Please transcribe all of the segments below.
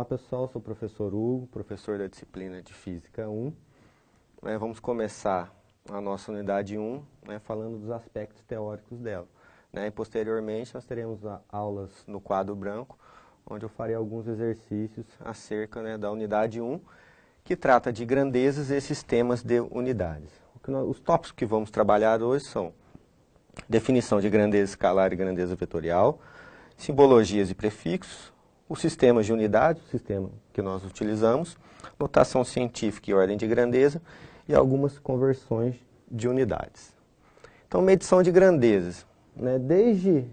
pessoal, eu sou o professor Hugo, professor da disciplina de Física 1. Vamos começar a nossa unidade 1, falando dos aspectos teóricos dela. E posteriormente nós teremos aulas no quadro branco, onde eu farei alguns exercícios acerca da unidade 1, que trata de grandezas e sistemas de unidades. Os tópicos que vamos trabalhar hoje são definição de grandeza escalar e grandeza vetorial, simbologias e prefixos, os sistemas de unidade, o sistema que nós utilizamos, notação científica e ordem de grandeza e algumas conversões de unidades. Então, medição de grandezas.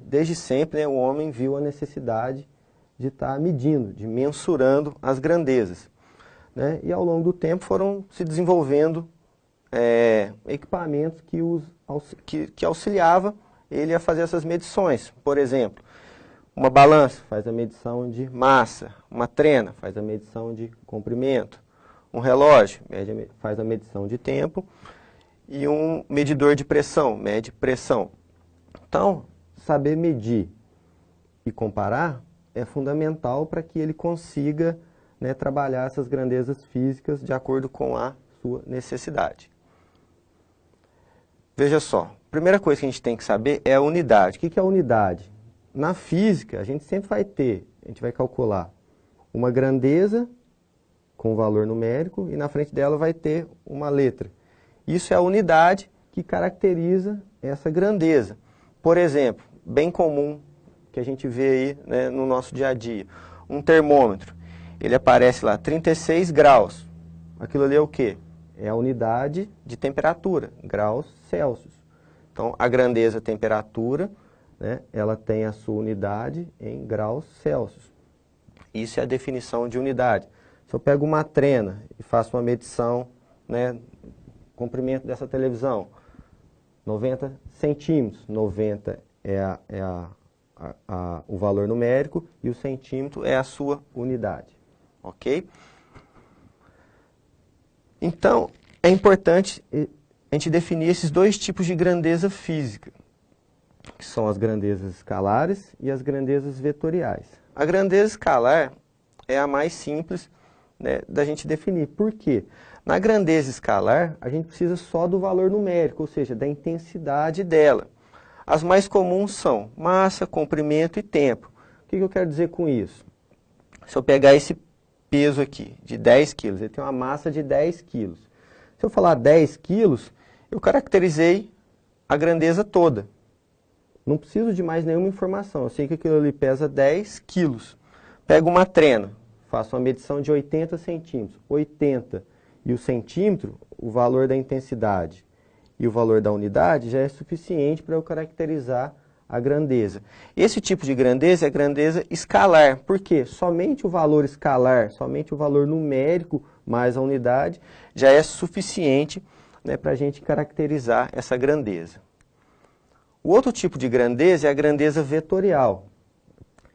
Desde sempre, o homem viu a necessidade de estar medindo, de mensurando as grandezas. E ao longo do tempo foram se desenvolvendo equipamentos que auxiliavam ele a fazer essas medições. Por exemplo, uma balança faz a medição de massa, uma trena faz a medição de comprimento, um relógio faz a medição de tempo e um medidor de pressão mede pressão. Então, saber medir e comparar é fundamental para que ele consiga trabalhar essas grandezas físicas de acordo com a sua necessidade. Veja só, a primeira coisa que a gente tem que saber é a unidade. O que é a unidade? Na física, a gente sempre vai calcular uma grandeza com valor numérico e na frente dela vai ter uma letra. Isso é a unidade que caracteriza essa grandeza. Por exemplo, bem comum que a gente vê aí no nosso dia a dia, um termômetro. Ele aparece lá, 36 graus. Aquilo ali é o quê? É a unidade de temperatura, graus Celsius. Então, a grandeza temperatura, ela tem a sua unidade em graus Celsius. Isso é a definição de unidade. Se eu pego uma trena e faço uma medição, comprimento dessa televisão, 90 centímetros. 90 é o valor numérico e o centímetro é a sua unidade. Ok? Então, é importante a gente definir esses dois tipos de grandeza física, que são as grandezas escalares e as grandezas vetoriais. A grandeza escalar é a mais simples da gente definir. Por quê? Na grandeza escalar, a gente precisa só do valor numérico, ou seja, da intensidade dela. As mais comuns são massa, comprimento e tempo. O que eu quero dizer com isso? Se eu pegar esse peso aqui, de 10 quilos, ele tem uma massa de 10 quilos. Se eu falar 10 quilos, eu caracterizei a grandeza toda. Não preciso de mais nenhuma informação, eu sei que aquilo ali pesa 10 quilos. Pego uma trena, faço uma medição de 80 centímetros. 80 e o centímetro, o valor da intensidade e o valor da unidade já é suficiente para eu caracterizar a grandeza. Esse tipo de grandeza é a grandeza escalar. Por quê? Somente o valor escalar, somente o valor numérico mais a unidade já é suficiente para a gente caracterizar essa grandeza. O outro tipo de grandeza é a grandeza vetorial.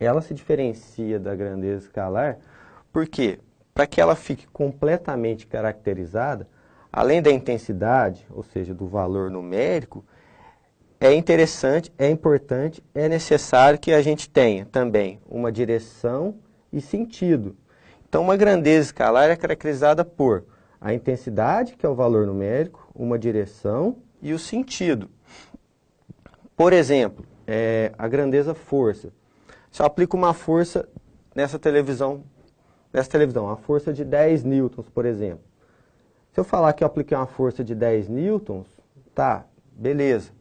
Ela se diferencia da grandeza escalar porque, para que ela fique completamente caracterizada, além da intensidade, ou seja, do valor numérico, é interessante, é importante, é necessário que a gente tenha também uma direção e sentido. Então, uma grandeza escalar é caracterizada por a intensidade, que é o valor numérico, uma direção e o sentido. Por exemplo, a grandeza força. Se eu aplico uma força nessa televisão, a força de 10 newtons, por exemplo. Se eu falar que eu apliquei uma força de 10 newtons, tá, beleza.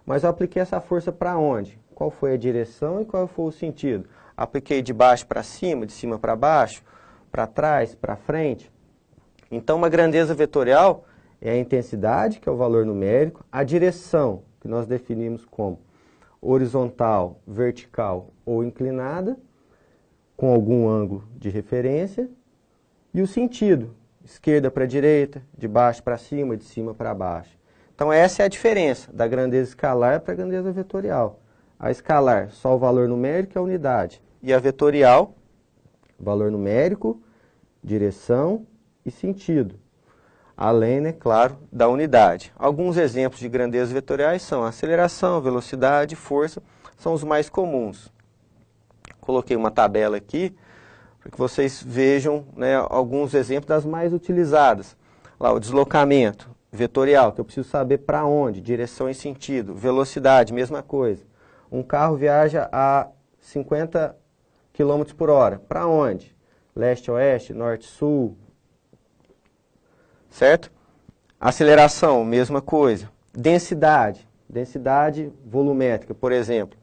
Mas eu apliquei essa força para onde? Qual foi a direção e qual foi o sentido? Apliquei de baixo para cima, de cima para baixo, para trás, para frente. Então, uma grandeza vetorial é a intensidade, que é o valor numérico, a direção, que nós definimos como horizontal, vertical ou inclinada, com algum ângulo de referência, e o sentido, esquerda para direita, de baixo para cima, de cima para baixo. Então essa é a diferença da grandeza escalar para a grandeza vetorial. A escalar, só o valor numérico é a unidade, e a vetorial, valor numérico, direção e sentido. Além, claro, da unidade. Alguns exemplos de grandezas vetoriais são aceleração, velocidade, força, são os mais comuns. Coloquei uma tabela aqui para para que vocês vejam, né, alguns exemplos das mais utilizadas. Lá, o deslocamento vetorial, que eu preciso saber para onde, direção e sentido. Velocidade, mesma coisa. Um carro viaja a 50 km por hora. Para onde? Leste, oeste, norte, sul. Certo? Aceleração, mesma coisa. Densidade. Densidade volumétrica, por exemplo.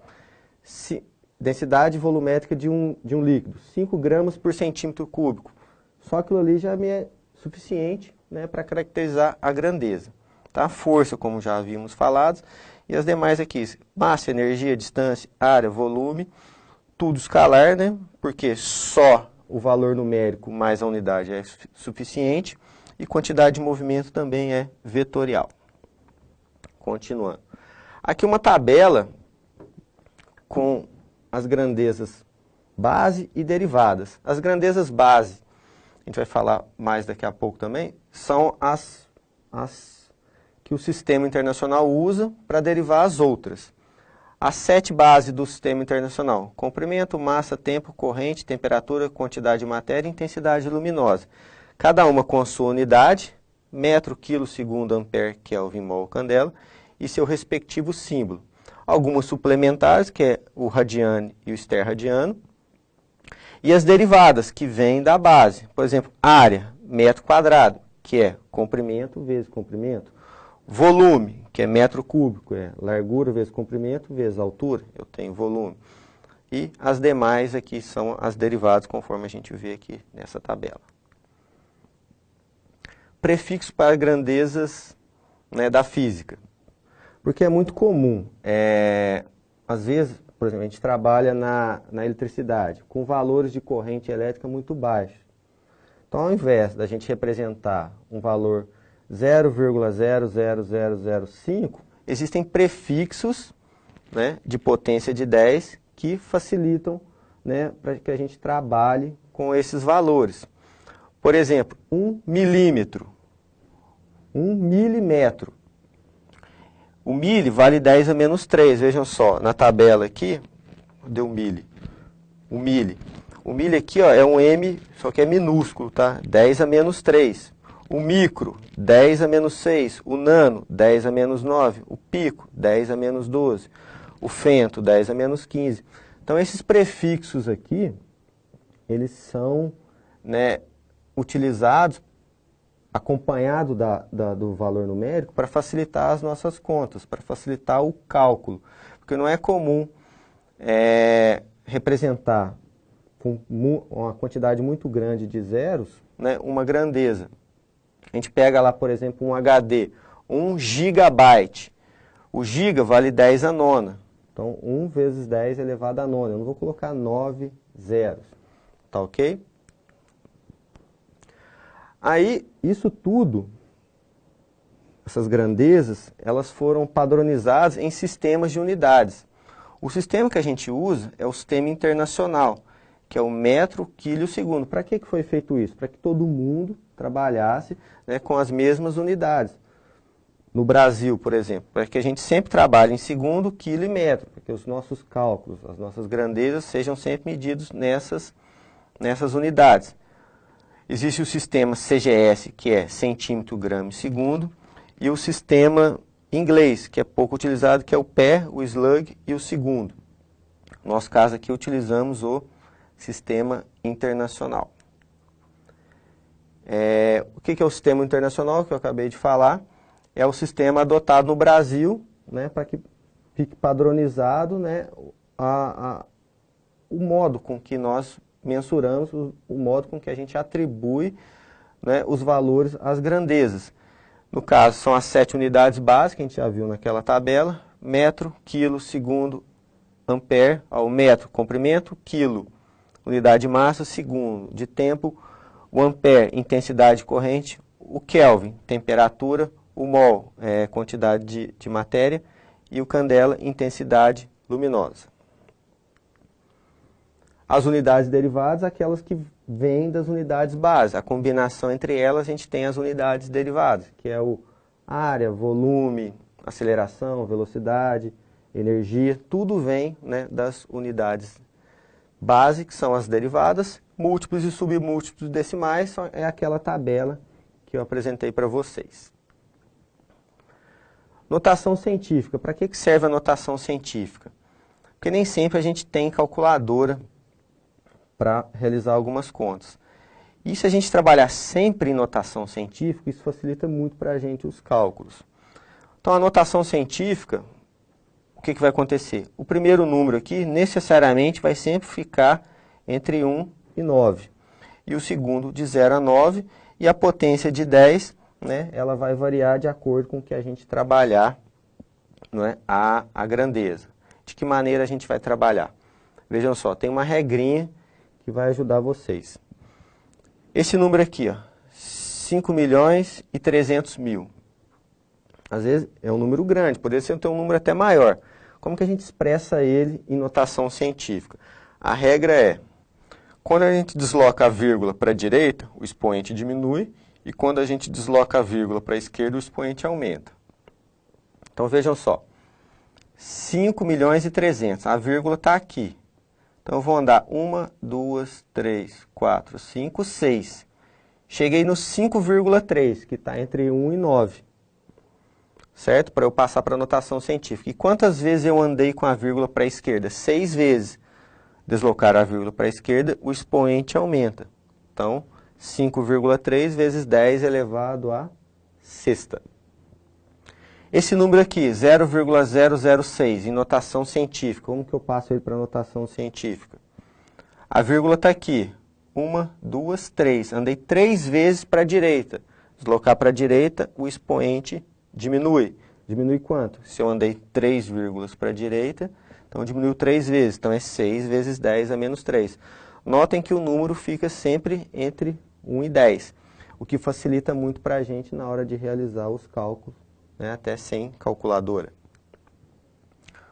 Densidade volumétrica de um líquido. 5 gramas por centímetro cúbico. Só aquilo ali já me é suficiente, né, para caracterizar a grandeza. Tá? Força, como já havíamos falado. E as demais aqui. Massa, energia, distância, área, volume. Tudo escalar, né? Porque só o valor numérico mais a unidade é suficiente. E quantidade de movimento também é vetorial. Continuando. Aqui uma tabela com as grandezas base e derivadas. As grandezas base, a gente vai falar mais daqui a pouco também, são as que o sistema internacional usa para derivar as outras. As 7 bases do sistema internacional: comprimento, massa, tempo, corrente, temperatura, quantidade de matéria e intensidade luminosa. Cada uma com a sua unidade, metro, quilo, segundo, ampere, Kelvin, mol, candela, e seu respectivo símbolo. Algumas suplementares, que é o radiano e o esterradiano, e as derivadas, que vêm da base. Por exemplo, área, metro quadrado, que é comprimento vezes comprimento. Volume, que é metro cúbico, é largura vezes comprimento vezes altura, eu tenho volume. E as demais aqui são as derivadas, conforme a gente vê aqui nessa tabela. Prefixo para grandezas, né, da física. Porque é muito comum, às vezes, por exemplo, a gente trabalha na eletricidade, com valores de corrente elétrica muito baixos. Então, ao invés da gente representar um valor 0,00005, existem prefixos, né, de potência de 10 que facilitam, né, para que a gente trabalhe com esses valores. Por exemplo, 1 milímetro, 1 milimètre. O mili vale 10 a menos 3, vejam só, na tabela aqui, deu mili. O mili aqui, ó, é um M, só que é minúsculo, tá? 10 a menos 3. O micro, 10 a menos 6. O nano, 10 a menos 9. O pico, 10 a menos 12. O fento, 10 a menos 15. Então, esses prefixos aqui, eles são, né, utilizados acompanhado do valor numérico para facilitar as nossas contas, para facilitar o cálculo. Porque não é comum representar com uma quantidade muito grande de zeros, né, uma grandeza. A gente pega lá, por exemplo, um HD, 1 gigabyte. O giga vale 10 a nona. Então, 1 vezes 10 elevado a nona. Eu não vou colocar 9 zeros. Tá ok? Aí, isso tudo, essas grandezas, elas foram padronizadas em sistemas de unidades. O sistema que a gente usa é o sistema internacional, que é o metro, quilo, segundo. Para que foi feito isso? Para que todo mundo trabalhasse, né, com as mesmas unidades. No Brasil, por exemplo, para que a gente sempre trabalhe em segundo, quilo e metro, para que os nossos cálculos, as nossas grandezas sejam sempre medidos nessas unidades. Existe o sistema CGS, que é centímetro, grama e segundo, e o sistema inglês, que é pouco utilizado, que é o pé, o slug e o segundo. No nosso caso aqui, utilizamos o sistema internacional. O que é o sistema internacional, que eu acabei de falar? É o sistema adotado no Brasil, né, para que fique padronizado, né, o modo com que nós mensuramos, o modo com que a gente atribui, né, os valores às grandezas. No caso, são as 7 unidades básicas, que a gente já viu naquela tabela: metro, quilo, segundo, ampere, ao metro, comprimento, quilo, unidade de massa, segundo, de tempo, o ampere, intensidade de corrente, o Kelvin, temperatura, o mol, quantidade de matéria, e o candela, intensidade luminosa. As unidades derivadas, aquelas que vêm das unidades básicas. A combinação entre elas, a gente tem as unidades derivadas, que é o área, volume, aceleração, velocidade, energia, tudo vem, né, das unidades base, que são as derivadas, múltiplos e submúltiplos decimais, é aquela tabela que eu apresentei para vocês. Notação científica. Para que serve a notação científica? Porque nem sempre a gente tem calculadora para realizar algumas contas. E se a gente trabalhar sempre em notação científica, isso facilita muito para a gente os cálculos. Então, a notação científica, o que vai acontecer? O primeiro número aqui, necessariamente, vai sempre ficar entre 1 e 9. E o segundo de 0 a 9. E a potência de 10, né, ela vai variar de acordo com o que a gente trabalhar, não é, a grandeza. De que maneira a gente vai trabalhar? Vejam só, tem uma regrinha que vai ajudar vocês. Esse número aqui, ó, 5.300.000. Às vezes é um número grande, poderia ser um número até maior. Como que a gente expressa ele em notação científica? A regra é, quando a gente desloca a vírgula para a direita, o expoente diminui, e quando a gente desloca a vírgula para a esquerda, o expoente aumenta. Então vejam só, 5.300.000, a vírgula está aqui. Então eu vou andar 1, 2, 3, 4, 5, 6. Cheguei no 5,3, que está entre 1 e 9. Certo? Para eu passar para a notação científica. E quantas vezes eu andei com a vírgula para a esquerda? 6 vezes. Deslocar a vírgula para a esquerda, o expoente aumenta. Então, 5,3 vezes 10 elevado à sexta. Esse número aqui, 0,006, em notação científica. Como que eu passo ele para notação científica? A vírgula está aqui. 1, 2, 3. Andei 3 vezes para a direita. Deslocar para a direita, o expoente diminui. Diminui quanto? Se eu andei 3 vírgulas para a direita, então diminuiu 3 vezes. Então é 6 vezes 10 a menos 3. Notem que o número fica sempre entre 1 e 10, o que facilita muito para a gente na hora de realizar os cálculos, né, até sem calculadora.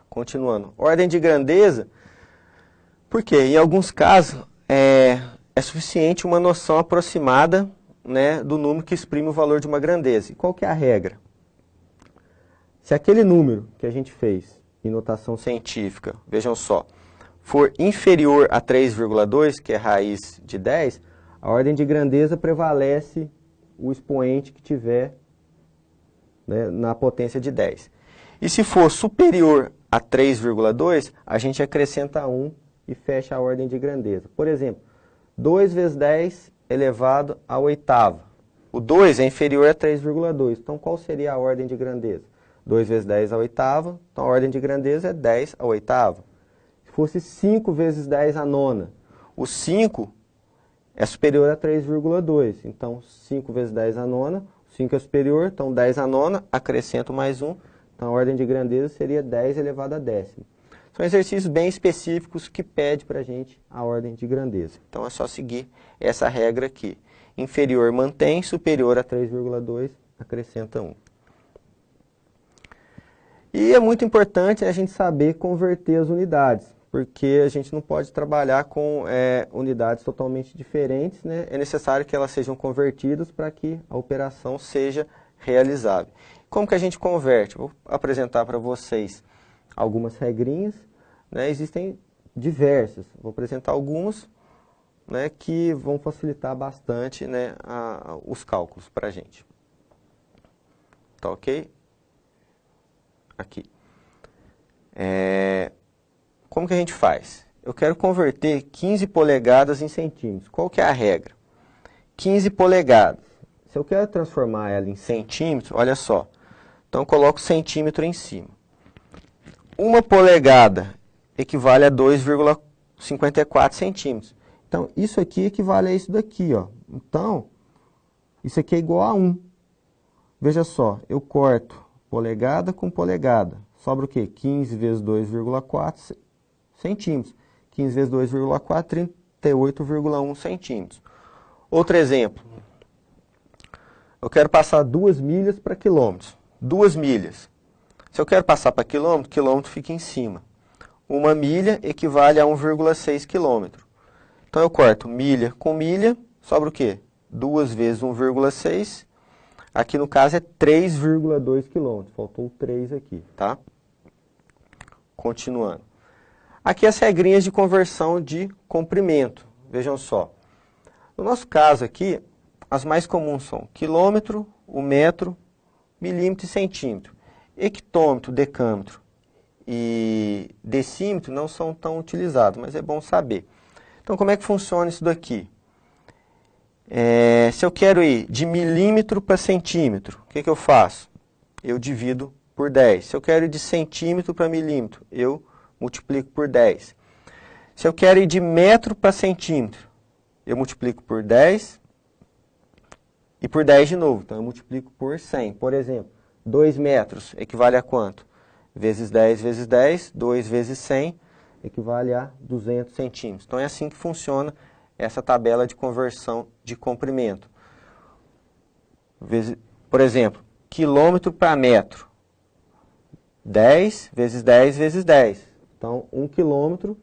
Continuando. Ordem de grandeza, porque em alguns casos é suficiente uma noção aproximada, né, do número que exprime o valor de uma grandeza. E qual que é a regra? Se aquele número que a gente fez em notação científica, vejam só, for inferior a 3,2, que é raiz de 10, a ordem de grandeza prevalece o expoente que tiver, né, na potência de 10. E se for superior a 3,2, a gente acrescenta 1 e fecha a ordem de grandeza. Por exemplo, 2 vezes 10 elevado à oitava. O 2 é inferior a 3,2. Então, qual seria a ordem de grandeza? 2 vezes 10 à oitava. Então, a ordem de grandeza é 10 à oitava. Se fosse 5 vezes 10 à nona, o 5 é superior a 3,2. Então, 5 vezes 10 à nona, 5 é superior, então 10 à nona, acrescento mais 1. Então, a ordem de grandeza seria 10 elevado a décimo. São exercícios bem específicos que pedem para a gente a ordem de grandeza. Então, é só seguir essa regra aqui. Inferior mantém, superior a 3,2, acrescenta 1. E é muito importante a gente saber converter as unidades, porque a gente não pode trabalhar com unidades totalmente diferentes, né? É necessário que elas sejam convertidas para que a operação seja realizável. Como que a gente converte? Vou apresentar para vocês algumas regrinhas, né? Existem diversas, vou apresentar algumas, né, que vão facilitar bastante, né, os cálculos para a gente. Tá ok? Aqui. Como que a gente faz? Eu quero converter 15 polegadas em centímetros. Qual que é a regra? 15 polegadas. Se eu quero transformar ela em centímetros, olha só. Então, eu coloco centímetro em cima. 1 polegada equivale a 2,54 centímetros. Então, isso aqui equivale a isso daqui, ó. Então, isso aqui é igual a 1. Veja só, eu corto polegada com polegada. Sobra o quê? 15 vezes 2,4 centímetros. 15 vezes 2,4, 38,1 centímetros. Outro exemplo. Eu quero passar 2 milhas para quilômetros. 2 milhas. Se eu quero passar para quilômetro, quilômetro fica em cima. 1 milha equivale a 1,6 quilômetro. Então, eu corto milha com milha, sobra o quê? 2 vezes 1,6. Aqui, no caso, é 3,2 quilômetros. Faltou 3 aqui, tá? Continuando. Aqui as regrinhas de conversão de comprimento. Vejam só. No nosso caso aqui, as mais comuns são quilômetro, o metro, milímetro e centímetro. Hectômetro, decâmetro e decímetro não são tão utilizados, mas é bom saber. Então, como é que funciona isso daqui? Se eu quero ir de milímetro para centímetro, o que eu faço? Eu divido por 10. Se eu quero ir de centímetro para milímetro, eu multiplico por 10. Se eu quero ir de metro para centímetro, eu multiplico por 10 e por 10 de novo. Então, eu multiplico por 100. Por exemplo, 2 metros equivale a quanto? Vezes 10 vezes 10, 2 vezes 100, equivale a 200 centímetros. Então, é assim que funciona essa tabela de conversão de comprimento. Por exemplo, quilômetro para metro. 10 vezes 10 vezes 10. Então, 1 quilômetro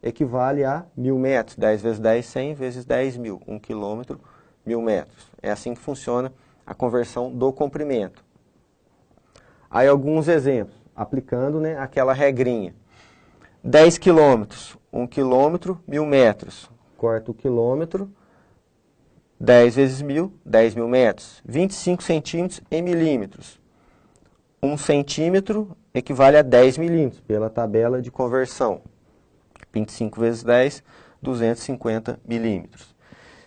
equivale a 1.000 metros. 10 vezes 10, 100 vezes 10, 1.000. 1 quilômetro, 1.000 metros. É assim que funciona a conversão do comprimento. Aí alguns exemplos, aplicando, né, aquela regrinha. 10 quilômetros, 1 quilômetro, 1.000 metros. Corta o quilômetro, 10 vezes 1.000, 10.000 metros. 25 centímetros em milímetros. 1 centímetro equivale a 10 milímetros, pela tabela de conversão. 25 vezes 10, 250 milímetros.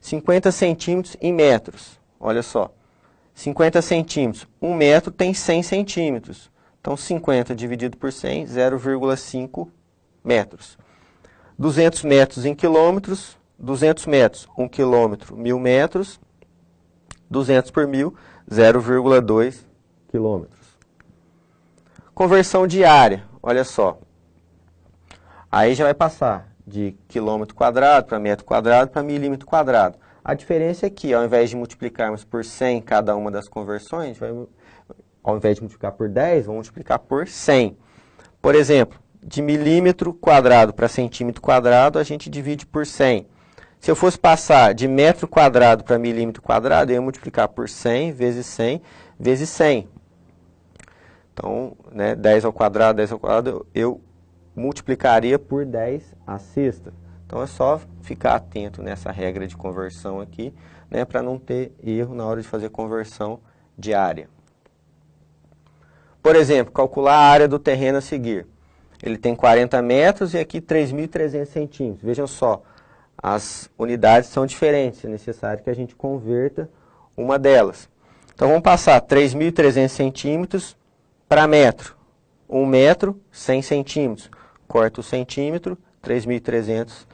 50 centímetros em metros. Olha só, 50 centímetros, 1 metro tem 100 centímetros. Então, 50 dividido por 100, 0,5 metros. 200 metros em quilômetros, 200 metros, 1 quilômetro, 1.000 metros. 200 por 1.000, 0,2 quilômetros. Conversão de área, olha só. Aí já vai passar de quilômetro quadrado para metro quadrado para milímetro quadrado. A diferença é que, ao invés de multiplicarmos por 100 cada uma das conversões, ao invés de multiplicar por 10, vamos multiplicar por 100. Por exemplo, de milímetro quadrado para centímetro quadrado, a gente divide por 100. Se eu fosse passar de metro quadrado para milímetro quadrado, eu ia multiplicar por 100 vezes 100 vezes 100. Então, né, 10 ao quadrado, eu multiplicaria por 10 à sexta. Então, é só ficar atento nessa regra de conversão aqui, né, para não ter erro na hora de fazer conversão de área. Por exemplo, calcular a área do terreno a seguir. Ele tem 40 metros e aqui 3.300 centímetros. Vejam só, as unidades são diferentes, é necessário que a gente converta uma delas. Então, vamos passar 3.300 centímetros para metro. 1 metro, 100 centímetros. Corta o centímetro, 3.300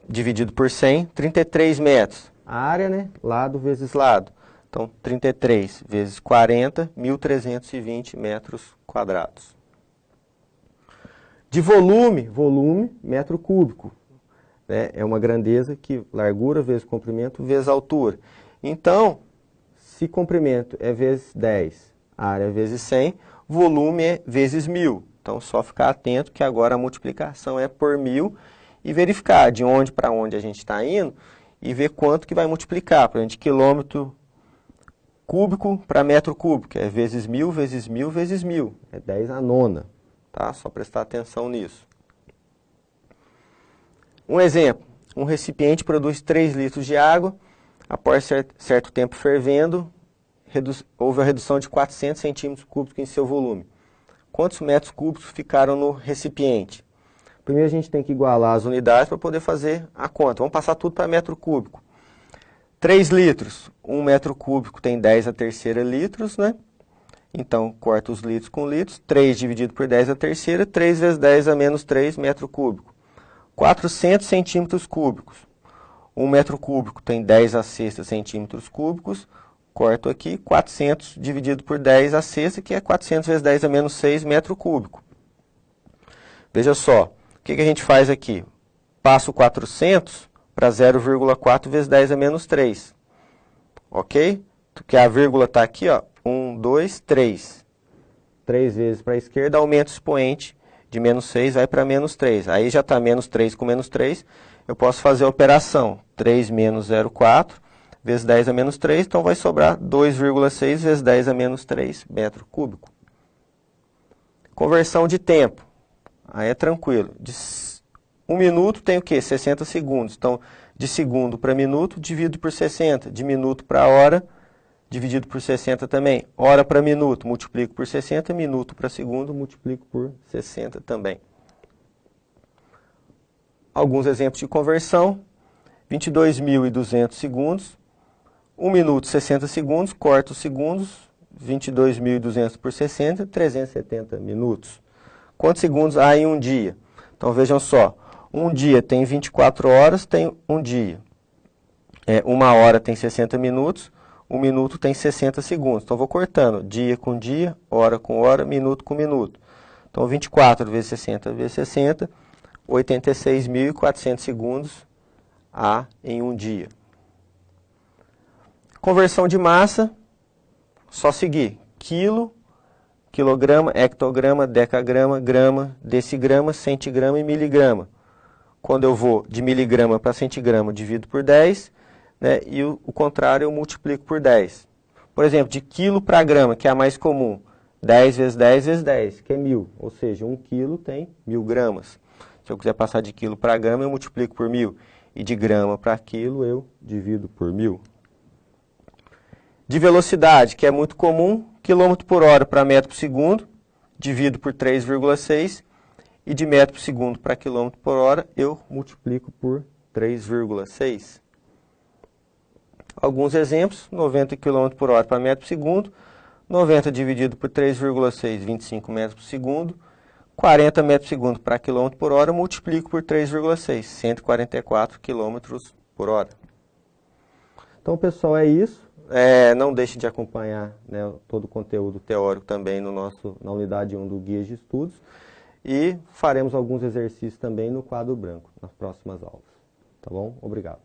dividido por 100, 33 metros. A área, né? Lado vezes lado. Então, 33 vezes 40, 1.320 metros quadrados. De volume, metro cúbico. Né? É uma grandeza que largura vezes comprimento vezes altura. Então, se comprimento é vezes 10, área vezes 100, volume é vezes 1.000. Então, só ficar atento que agora a multiplicação é por 1.000 e verificar de onde para onde a gente está indo e ver quanto que vai multiplicar. Por exemplo, de quilômetro cúbico para metro cúbico, é vezes 1.000, vezes 1.000, vezes 1.000. É 10 à nona. Tá? Só prestar atenção nisso. Um exemplo, um recipiente produz 3 litros de água, após certo tempo fervendo, houve a redução de 400 centímetros cúbicos em seu volume. Quantos metros cúbicos ficaram no recipiente? Primeiro a gente tem que igualar as unidades para poder fazer a conta. Vamos passar tudo para metro cúbico. 3 litros, 1 metro cúbico tem 10 à terceira litros, né? Então, corta os litros com litros. 3 dividido por 10 à terceira, 3 vezes 10 a menos 3 metro cúbico. 400 centímetros cúbicos. 1 metro cúbico tem 10 à sexta centímetros cúbicos. Corto aqui, 400 dividido por 10 à sexta, que é 400 vezes 10 a menos 6 metro cúbico. Veja só, o que a gente faz aqui? Passo 400 para 0,4 vezes 10 a menos 3. Ok? Porque a vírgula está aqui, ó, 1, 2, 3. 3 vezes para a esquerda, aumenta o expoente de menos 6, vai para menos 3. Aí já está menos 3 com menos 3, eu posso fazer a operação. 3 menos 0,4 vezes 10 a menos 3, então vai sobrar 2,6 vezes 10 a menos 3 metro cúbico. Conversão de tempo. Aí é tranquilo. De 1 minuto tem o quê? 60 segundos. Então, de segundo para minuto, divido por 60. De minuto para hora, dividido por 60 também. Hora para minuto, multiplico por 60. Minuto para segundo, multiplico por 60 também. Alguns exemplos de conversão. 22.200 segundos. 1 minuto, 60 segundos. Corto os segundos. 22.200 por 60, 370 minutos. Quantos segundos há em um dia? Então, vejam só. Um dia tem 24 horas, tem um dia. 1 hora tem 60 minutos, 1 minuto tem 60 segundos. Então, vou cortando dia com dia, hora com hora, minuto com minuto. Então, 24 vezes 60 vezes 60, 86.400 segundos há em um dia. Conversão de massa, só seguir. Quilo, quilograma, hectograma, decagrama, grama, decigrama, centigrama e miligrama. Quando eu vou de miligrama para centigrama, eu divido por 10, né, e o contrário eu multiplico por 10. Por exemplo, de quilo para grama, que é a mais comum, 10 vezes 10 vezes 10, que é 1.000. Ou seja, 1 quilo tem 1.000 gramas. Se eu quiser passar de quilo para grama, eu multiplico por 1.000. E de grama para quilo, eu divido por 1.000. De velocidade, que é muito comum, quilômetro por hora para metro por segundo, divido por 3,6. E de metro por segundo para quilômetro por hora, eu multiplico por 3,6. Alguns exemplos, 90 km por hora para metro por segundo, 90 dividido por 3,6, 25 metros por segundo, 40 metros por segundo para quilômetro por hora, multiplico por 3,6, 144 km por hora. Então, pessoal, é isso. Não deixe de acompanhar, né, todo o conteúdo teórico também na unidade 1 do Guia de Estudos. E faremos alguns exercícios também no quadro branco, nas próximas aulas. Tá bom? Obrigado.